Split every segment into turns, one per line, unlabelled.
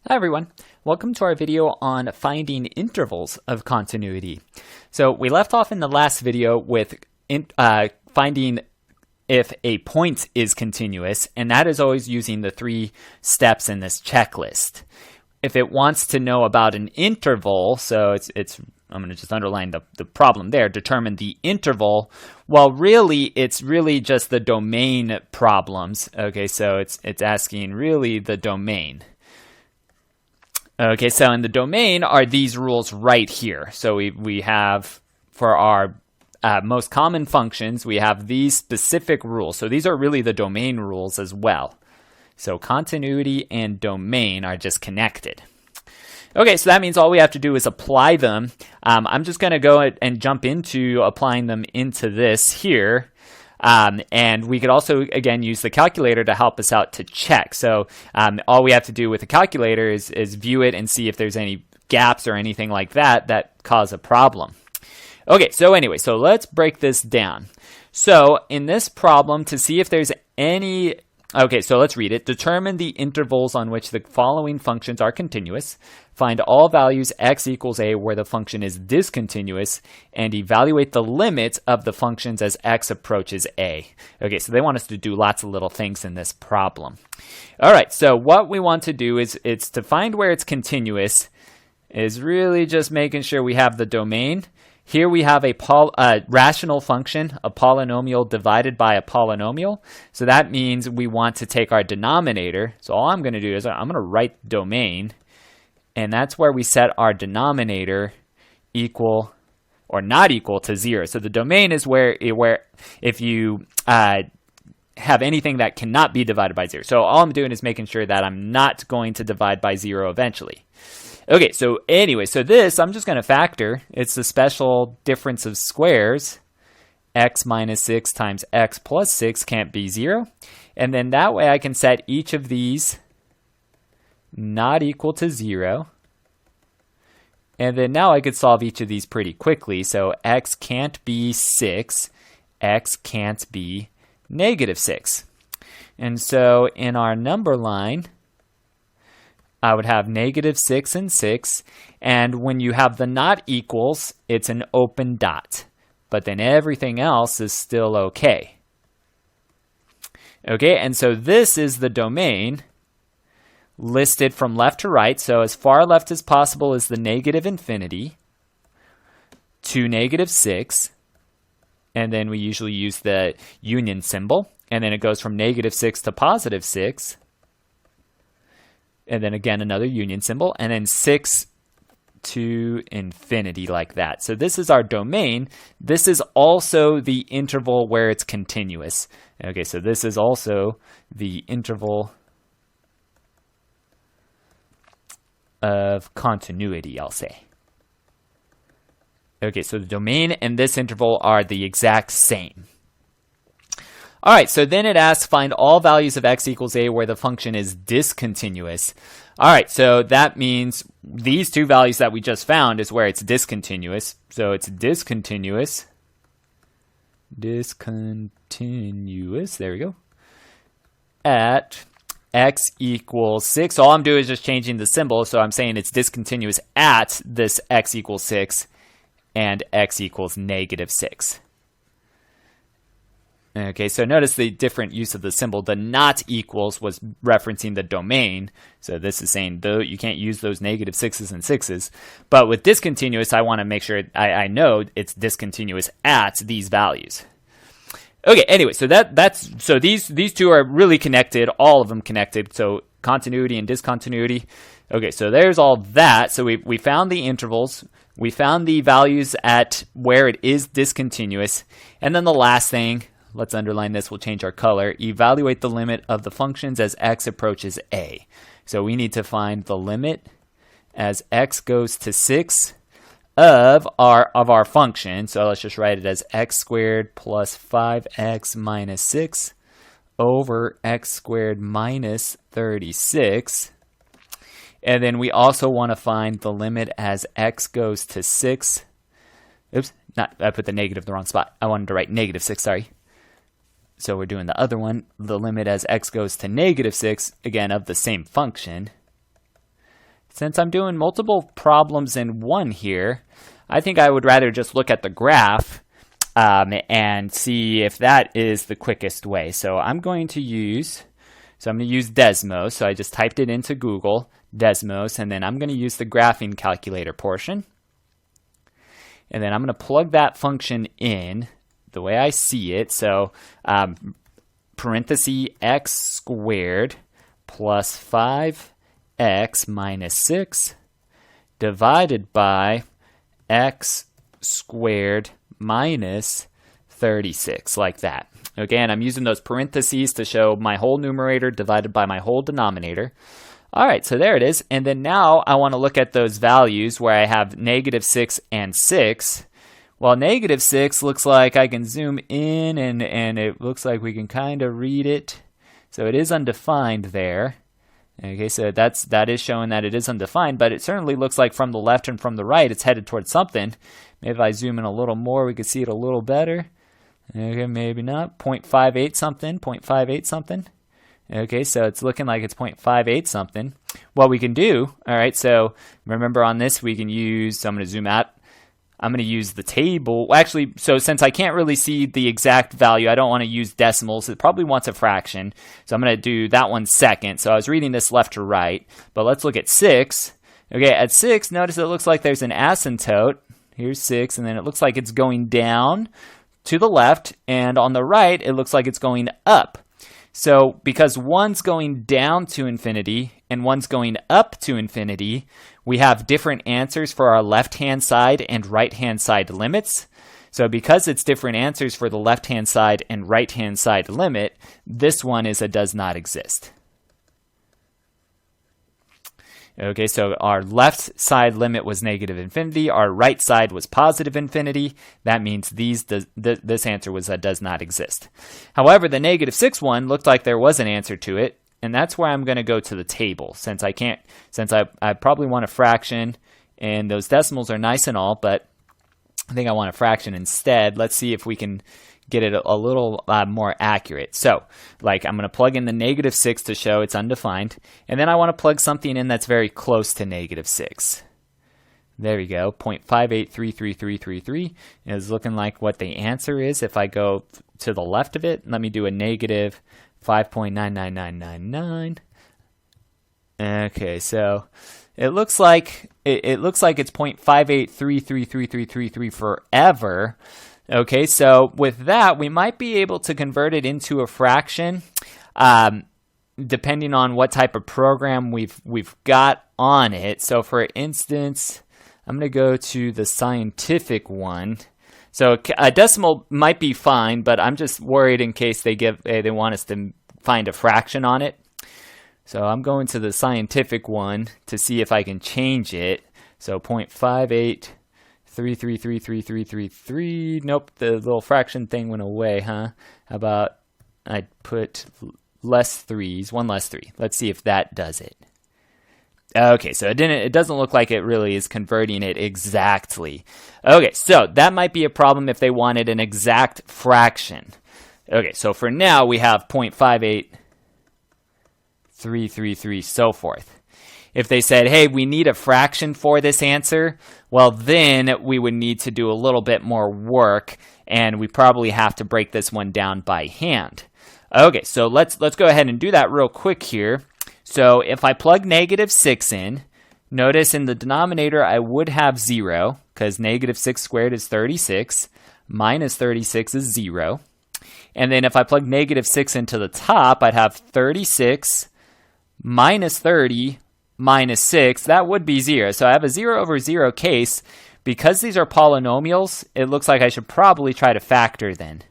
Hi everyone, welcome to our video on finding intervals of continuity. So we left off in the last video with finding if a point is continuous, and that is always using the 3 steps in this checklist. If it wants to know about an interval, so I'm going to just underline the problem there, determine the interval. Well, really, it's really just the domain problems. Okay, so it's asking really the domain. Okay, so in the domain are these rules right here. So we have, for our most common functions, we have these specific rules. So these are really the domain rules as well. So continuity and domain are just connected. Okay, so that means all we have to do is apply them. I'm just going to go and jump into applying them into this here. And we could also, again, use the calculator to help us out to check. So all we have to do with the calculator is view it and see if there's any gaps or anything like that cause a problem. Okay, so anyway, so let's break this down. So in this problem, to see if there's any... Okay, so let's read it. Determine the intervals on which the following functions are continuous. Find all values x equals a where the function is discontinuous, and evaluate the limit of the functions as x approaches a. Okay, so they want us to do lots of little things in this problem. All right, so what we want to do is to find where it's continuous is really just making sure we have the domain. Here we have a rational function, a polynomial divided by a polynomial. So that means we want to take our denominator. So all I'm going to do is I'm going to write domain. And that's where we set our denominator equal or not equal to 0. So the domain is where if you have anything that cannot be divided by 0. So all I'm doing is making sure that I'm not going to divide by 0 eventually. Okay, so anyway, so this, I'm just going to factor. It's the special difference of squares. X minus 6 times x plus 6 can't be 0. And then that way I can set each of these not equal to 0. And then now I could solve each of these pretty quickly. So x can't be 6. X can't be negative 6. And so in our number line, I would have negative 6 and 6, and when you have the not equals, it's an open dot, but then everything else is still okay. Okay, and so this is the domain listed from left to right, so as far left as possible is the negative infinity to negative 6, and then we usually use the union symbol, and then it goes from negative 6 to positive 6, and then again another union symbol, and then 6 to infinity like that. So this is our domain. This is also the interval where it's continuous. Okay, so this is also the interval of continuity, I'll say. Okay, so the domain and this interval are the exact same. All right, so then it asks find all values of x equals a where the function is discontinuous. All right, so that means these 2 values that we just found is where it's discontinuous. So it's discontinuous, there we go, at x equals 6. All I'm doing is just changing the symbol, so I'm saying it's discontinuous at this x equals 6 and x equals negative 6. Okay, so notice the different use of the symbol. The not equals was referencing the domain. So this is saying though you can't use those negative 6s and 6s. But with discontinuous, I want to make sure I know it's discontinuous at these values. Okay, anyway, so so these 2 are really connected, all of them connected. So continuity and discontinuity. Okay, so there's all that. So we found the intervals. We found the values at where it is discontinuous. And then the last thing, let's underline this, we'll change our color. Evaluate the limit of the functions as x approaches a. So we need to find the limit as x goes to 6 of our function. So let's just write it as x squared plus 5x minus 6 over x squared minus 36. And then we also want to find the limit as x goes to 6. Oops, I put the negative in the wrong spot. I wanted to write negative 6, sorry. So we're doing the other one, the limit as x goes to negative 6, again, of the same function. since I'm doing multiple problems in one here, I think I would rather just look at the graph and see if that is the quickest way. So I'm going to use Desmos. So I just typed it into Google, Desmos, and then I'm going to use the graphing calculator portion. And then I'm going to plug that function in the way I see it. So parenthesis x squared plus 5x minus 6 divided by x squared minus 36, like that. Again, I'm using those parentheses to show my whole numerator divided by my whole denominator. All right, so there it is. And then now I want to look at those values where I have -6 and 6. Well, -6 looks like I can zoom in and it looks like we can kind of read it. So it is undefined there. Okay, so that is showing that it is undefined, but it certainly looks like from the left and from the right it's headed towards something. Maybe if I zoom in a little more, we could see it a little better. Okay, maybe not. 0.58 something, 0.58 something. Okay, so it's looking like it's 0.58 something. What we can do, all right, so remember on this we can use, so I'm going to zoom out. I'm going to use the table. Actually, so since I can't really see the exact value, I don't want to use decimals. It probably wants a fraction. So I'm going to do that one second. So I was reading this left to right, but let's look at 6. Okay, at 6, notice it looks like there's an asymptote. Here's 6, and then it looks like it's going down to the left, and on the right, it looks like it's going up. So because one's going down to infinity and one's going up to infinity, we have different answers for our left-hand side and right-hand side limits. So because it's different answers for the left-hand side and right-hand side limit, this one is a does not exist. Okay, so our left side limit was negative infinity. Our right side was positive infinity. That means this answer was a does not exist. However, the -6 one looked like there was an answer to it, and that's where I'm going to go to the table. Since I probably want a fraction, and those decimals are nice and all, but I think I want a fraction instead. Let's see if we can get it a little more accurate. So, like, I'm going to plug in the -6 to show it's undefined, and then I want to plug something in that's very close to -6. There we go, 0.583333 is looking like what the answer is. If I go to the left of it, let me do a -5.99999. Okay, so it looks like it's 0.58333333 forever. Okay, so with that, we might be able to convert it into a fraction, depending on what type of program we've got on it. So for instance, I'm going to go to the scientific one. So a decimal might be fine, but I'm just worried in case they want us to find a fraction on it. So I'm going to the scientific one to see if I can change it. So 0.58333333. Nope, the little fraction thing went away, huh? How about I put less 3s, 1 less 3. Let's see if that does it. Okay, so it doesn't look like it really is converting it exactly. Okay, so that might be a problem if they wanted an exact fraction. Okay, so for now we have 0.58333, so forth. If they said, hey, we need a fraction for this answer, well, then we would need to do a little bit more work, and we probably have to break this one down by hand. Okay, so let's go ahead and do that real quick here. So if I plug -6 in, notice in the denominator I would have 0, because -6 squared is 36, minus 36 is 0. And then if I plug -6 into the top, I'd have 36 minus 30 minus 6. That would be 0. So I have a 0 over 0 case. Because these are polynomials, it looks like I should probably try to factor then.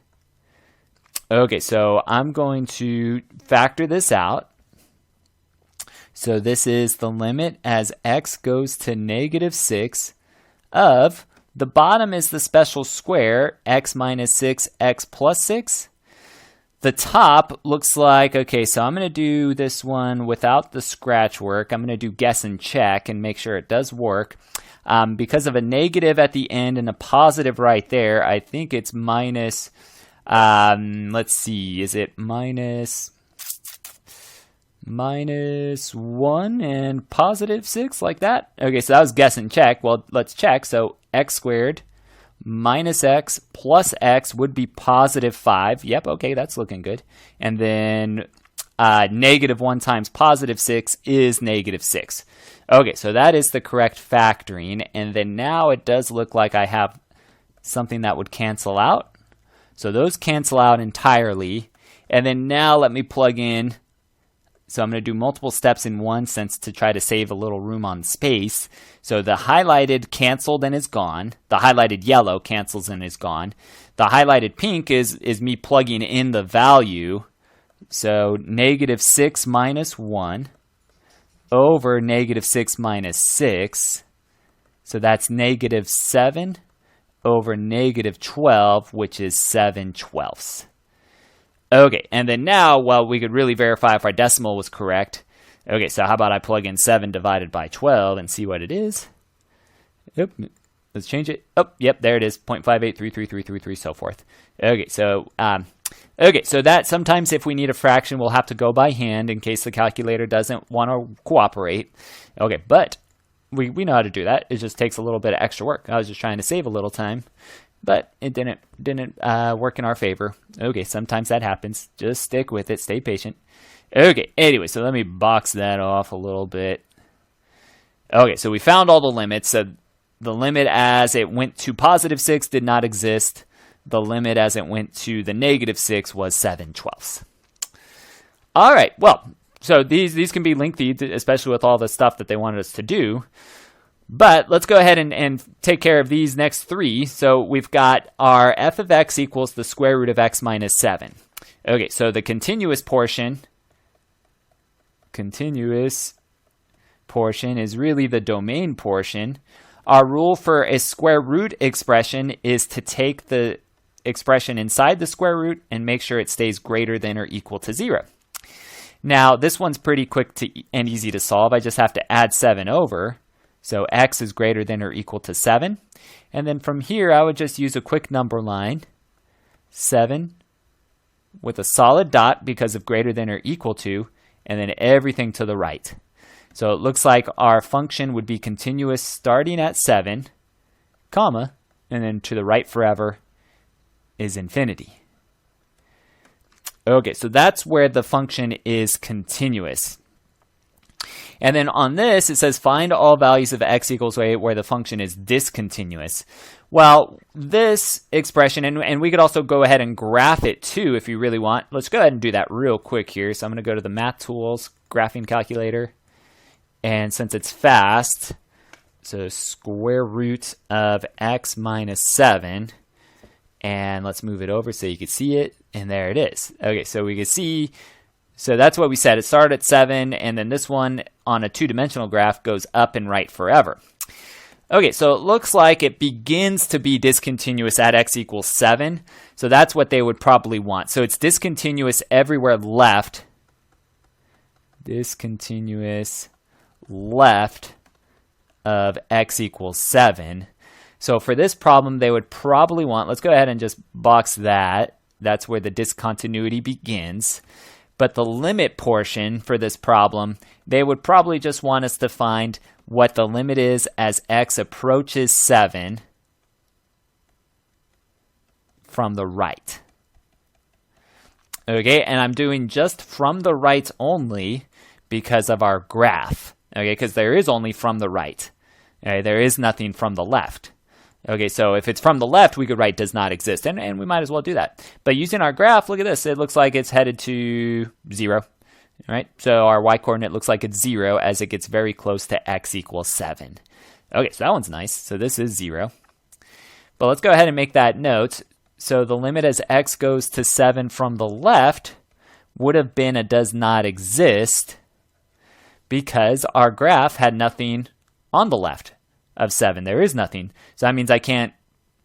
Okay, so I'm going to factor this out. So this is the limit as x goes to -6 of, the bottom is the special square, x minus 6, x plus 6. The top looks like, okay, so I'm going to do this one without the scratch work. I'm going to do guess and check and make sure it does work. Because of a negative at the end and a positive right there, I think it's minus, let's see, is it minus minus 1 and positive 6, like that. Okay, so that was guess and check. Well, let's check. So x squared minus x plus x would be positive 5. Yep, okay, that's looking good. And then negative 1 times positive 6 is negative 6. Okay, so that is the correct factoring. And then now it does look like I have something that would cancel out. So those cancel out entirely. And then now let me plug in. So I'm going to do multiple steps in one sense to try to save a little room on space. So the highlighted canceled and is gone. The highlighted yellow cancels and is gone. The highlighted pink is me plugging in the value. So negative 6 minus 1 over negative 6 minus 6. So that's negative 7 over negative 12, which is 7/12. Okay, and then now, well, we could really verify if our decimal was correct. Okay, so how about I plug in 7 divided by 12 and see what it is? Yep, let's change it. Oh, yep, there it is, 0.58333333, so forth. Okay, so that sometimes if we need a fraction, we'll have to go by hand in case the calculator doesn't want to cooperate. Okay, but we know how to do that. It just takes a little bit of extra work. I was just trying to save a little time. But it didn't work in our favor. Okay, sometimes that happens. Just stick with it. Stay patient. Okay, anyway, so let me box that off a little bit. Okay, so we found all the limits. So the limit as it went to positive 6 did not exist. The limit as it went to the negative 6 was 7/12. All right, well, so these can be lengthy, especially with all the stuff that they wanted us to do. But let's go ahead and take care of these next three. So we've got our f of x equals the square root of x minus 7. Okay, so the continuous portion is really the domain portion. Our rule for a square root expression is to take the expression inside the square root and make sure it stays greater than or equal to 0. Now, this one's pretty quick and easy to solve. I just have to add 7 over. So x is greater than or equal to 7. And then from here, I would just use a quick number line, 7 with a solid dot because of greater than or equal to, and then everything to the right. So it looks like our function would be continuous starting at 7, comma, and then to the right forever is infinity. Okay, so that's where the function is continuous. And then on this, it says find all values of x equals 8 where the function is discontinuous. Well, this expression, and we could also go ahead and graph it too if you really want. Let's go ahead and do that real quick here. So I'm going to go to the Math Tools graphing calculator. And since it's fast, so square root of x minus 7. And let's move it over so you can see it. And there it is. Okay, so we can see. So that's what we said. It started at 7, and then this one on a two-dimensional graph goes up and right forever. Okay, so it looks like it begins to be discontinuous at x equals 7. So that's what they would probably want. So it's discontinuous everywhere left. Discontinuous left of x equals 7. So for this problem, they would probably want, let's go ahead and just box that. That's where the discontinuity begins. But the limit portion for this problem, they would probably just want us to find what the limit is as x approaches 7 from the right. Okay, and I'm doing just from the right only because of our graph. Okay, because there is only from the right. Okay, there is nothing from the left. Okay, so if it's from the left, we could write does not exist, and we might as well do that. But using our graph, look at this. It looks like it's headed to 0, right? So our y-coordinate looks like it's 0 as it gets very close to x equals 7. Okay, so that one's nice. So this is 0. But let's go ahead and make that note. So the limit as x goes to 7 from the left would have been a does not exist because our graph had nothing on the left of 7. There is nothing. So that means I can't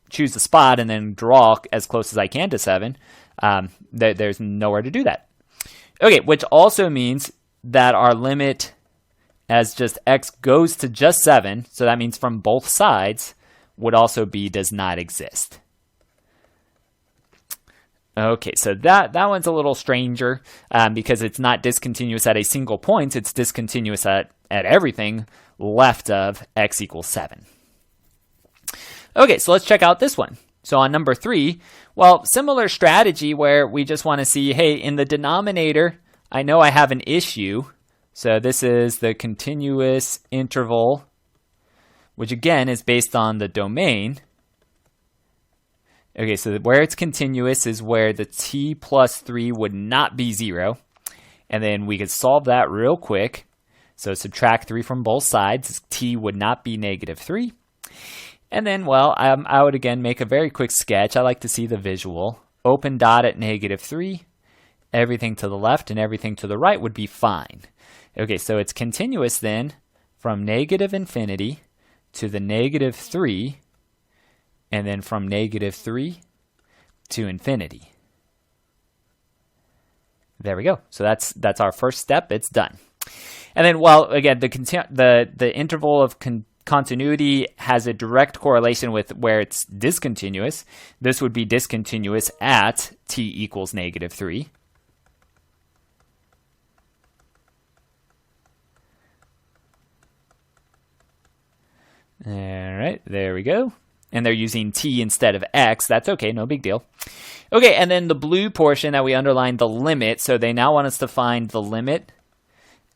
choose a spot and then draw as close as I can to 7. There's nowhere to do that. Okay, which also means that our limit as just x goes to just 7, so that means from both sides, would also be does not exist. Okay, so that one's a little stranger because it's not discontinuous at a single point. It's discontinuous at everything left of x equals 7. Okay, so let's check out this one. So on number 3, well, similar strategy where we just want to see, hey, in the denominator, I know I have an issue. So this is the continuous interval, which again is based on the domain. Okay, so where it's continuous is where the t plus 3 would not be 0. And then we could solve that real quick. So subtract 3 from both sides. T would not be negative 3. And then, well, I would again make a very quick sketch. I like to see the visual. Open dot at negative 3. Everything to the left and everything to the right would be fine. Okay, so it's continuous then from negative infinity to the negative 3. And then from negative 3 to infinity. There we go. So that's our first step. It's done. And then, well, again, the interval of continuity has a direct correlation with where it's discontinuous. This would be discontinuous at t equals negative 3. All right, there we go. And they're using t instead of x. That's okay, no big deal. Okay, and then the blue portion that we underlined, the limit. So they now want us to find the limit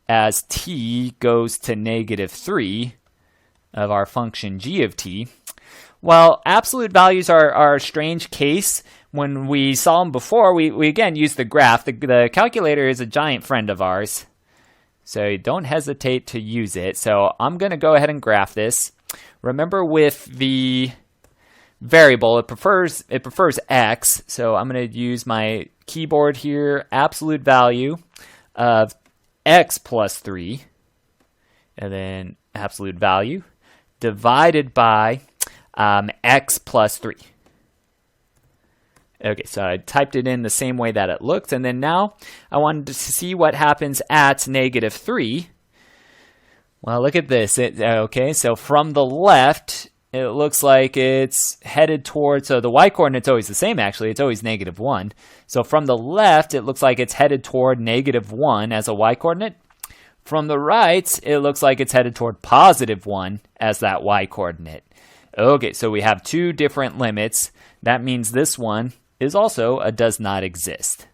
as t goes to negative 3 of our function g of t. Well, absolute values are a strange case. When we saw them before, we again used the graph. The calculator is a giant friend of ours, so don't hesitate to use it. So I'm going to go ahead and graph this. Remember, with the variable, it prefers x, so I'm going to use my keyboard here, absolute value of x plus 3, and then absolute value divided by x plus 3. Okay, so I typed it in the same way that it looked, and then now I wanted to see what happens at negative 3. Well, look at this. Okay, so from the left, it looks like it's headed towards, so the y-coordinate's always the same, actually. It's always negative 1. So from the left, it looks like it's headed toward negative 1 as a y-coordinate. From the right, it looks like it's headed toward positive 1 as that y-coordinate. Okay, so we have two different limits. That means this one is also a does not exist.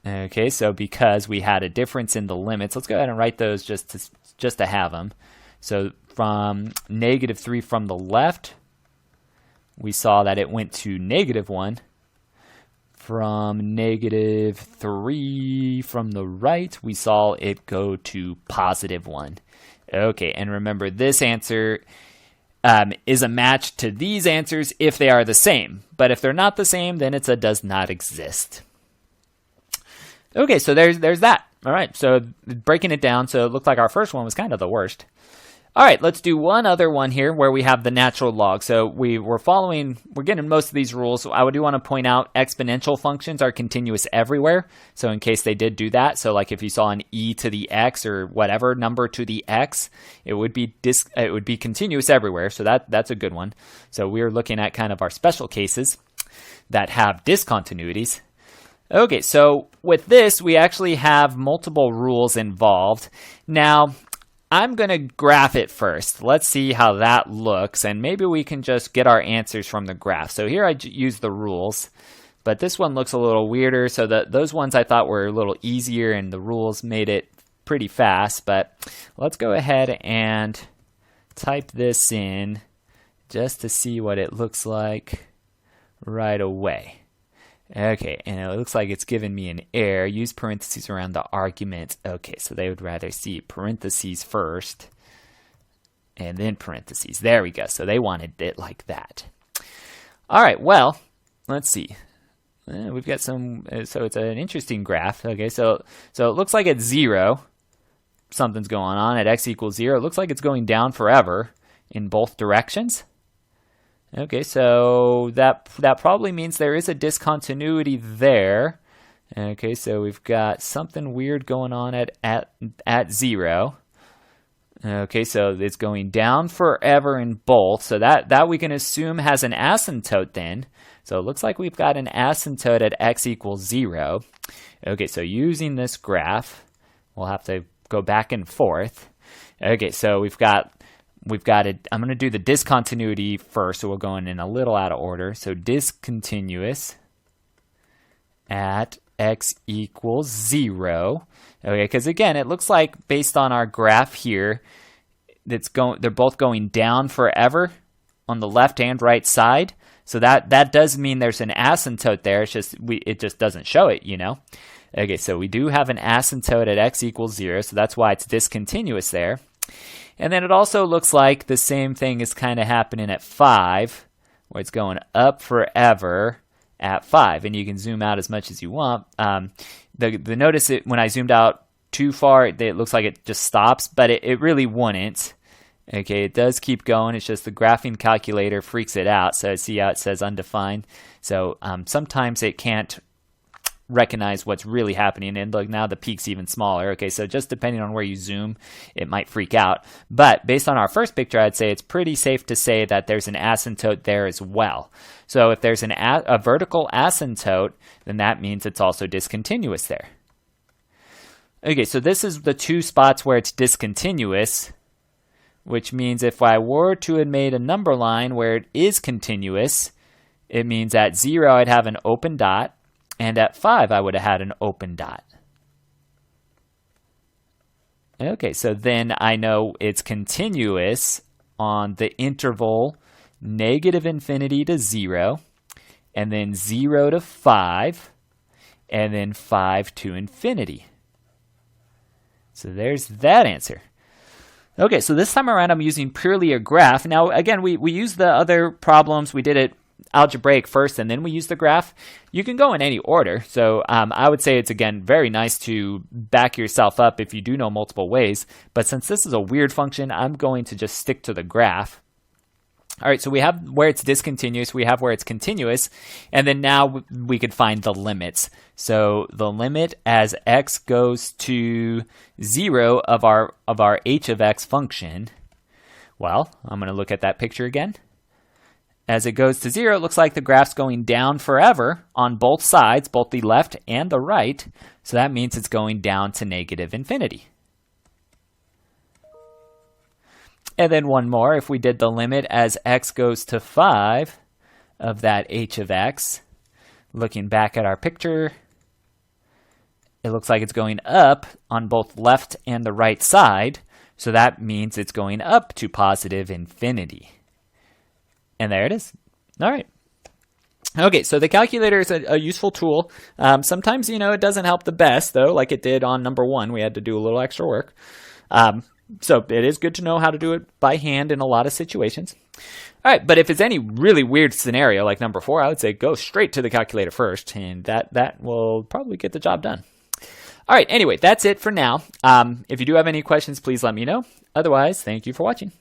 Okay, so because we had a difference in the limits, let's go ahead and write those just to have them. So from negative 3 from the left, we saw that it went to negative 1. From negative 3 from the right, we saw it go to positive 1. Okay, and remember, this answer is a match to these answers if they are the same. But if they're not the same, then it's a does not exist. Okay, so there's that. All right, so breaking it down, so it looked like our first one was kind of the worst. All right, let's do one other one here where we have the natural log. So we're getting most of these rules. So I do want to point out exponential functions are continuous everywhere. So in case they did do that, so like if you saw an e to the x or whatever number to the x, it would be continuous everywhere. So that's a good one. So we're looking at kind of our special cases that have discontinuities. Okay, so with this, we actually have multiple rules involved. Now, I'm going to graph it first. Let's see how that looks, and maybe we can just get our answers from the graph. So here I use the rules, but this one looks a little weirder. So those ones I thought were a little easier, and the rules made it pretty fast. But let's go ahead and type this in just to see what it looks like right away. Okay, and it looks like it's giving me an error. Use parentheses around the argument. Okay, so they would rather see parentheses first and then parentheses. There we go. So they wanted it like that. All right, well, let's see. We've got some, so it's an interesting graph. Okay, so it looks like at 0, something's going on. At x equals 0, it looks like it's going down forever in both directions. Okay, so that probably means there is a discontinuity there. Okay, so we've got something weird going on at 0. Okay, so it's going down forever in both. So that we can assume has an asymptote then. So it looks like we've got an asymptote at x equals 0. Okay, so using this graph, we'll have to go back and forth. Okay, so we've got it. I'm going to do the discontinuity first, so we'll go in a little out of order. So discontinuous at x equals 0. Okay, because again, it looks like based on our graph here, they're both going down forever on the left and right side. So that does mean there's an asymptote there. It's just it just doesn't show it, you know. Okay, so we do have an asymptote at x equals 0, so that's why it's discontinuous there. And then it also looks like the same thing is kind of happening at 5, where it's going up forever at 5. And you can zoom out as much as you want. The notice it when I zoomed out too far, it looks like it just stops, but it really wouldn't. Okay, it does keep going. It's just the graphing calculator freaks it out. So see how it says undefined. So sometimes it can't recognize what's really happening, and look, now the peak's even smaller. Okay, so just depending on where you zoom, it might freak out. But based on our first picture, I'd say it's pretty safe to say that there's an asymptote there as well. So if there's a vertical asymptote, then that means it's also discontinuous there. Okay, so this is the two spots where it's discontinuous, which means if I were to have made a number line where it is continuous, it means at 0 I'd have an open dot, and at 5 I would have had an open dot. Okay, so then I know it's continuous on the interval -infinity to 0, and then 0 to 5, and then 5 to infinity. So there's that answer. Okay, so this time around I'm using purely a graph. Now again, we used the other problems. We did it algebraic first, and then we use the graph. You can go in any order. So I would say it's, again, very nice to back yourself up if you do know multiple ways. But since this is a weird function, I'm going to just stick to the graph. All right, so we have where it's discontinuous, we have where it's continuous, and then now we could find the limits. So the limit as x goes to 0 of our h of x function, well, I'm going to look at that picture again. As it goes to 0, it looks like the graph's going down forever on both sides, both the left and the right. So that means it's going down to -infinity. And then one more, if we did the limit as x goes to 5 of that h of x, looking back at our picture, it looks like it's going up on both left and the right side. So that means it's going up to +infinity. And there it is. All right. Okay, so the calculator is a useful tool. Sometimes, it doesn't help the best, though, like it did on number 1. We had to do a little extra work. So it is good to know how to do it by hand in a lot of situations. All right, but if it's any really weird scenario like number 4, I would say go straight to the calculator first, and that will probably get the job done. All right, anyway, that's it for now. If you do have any questions, please let me know. Otherwise, thank you for watching.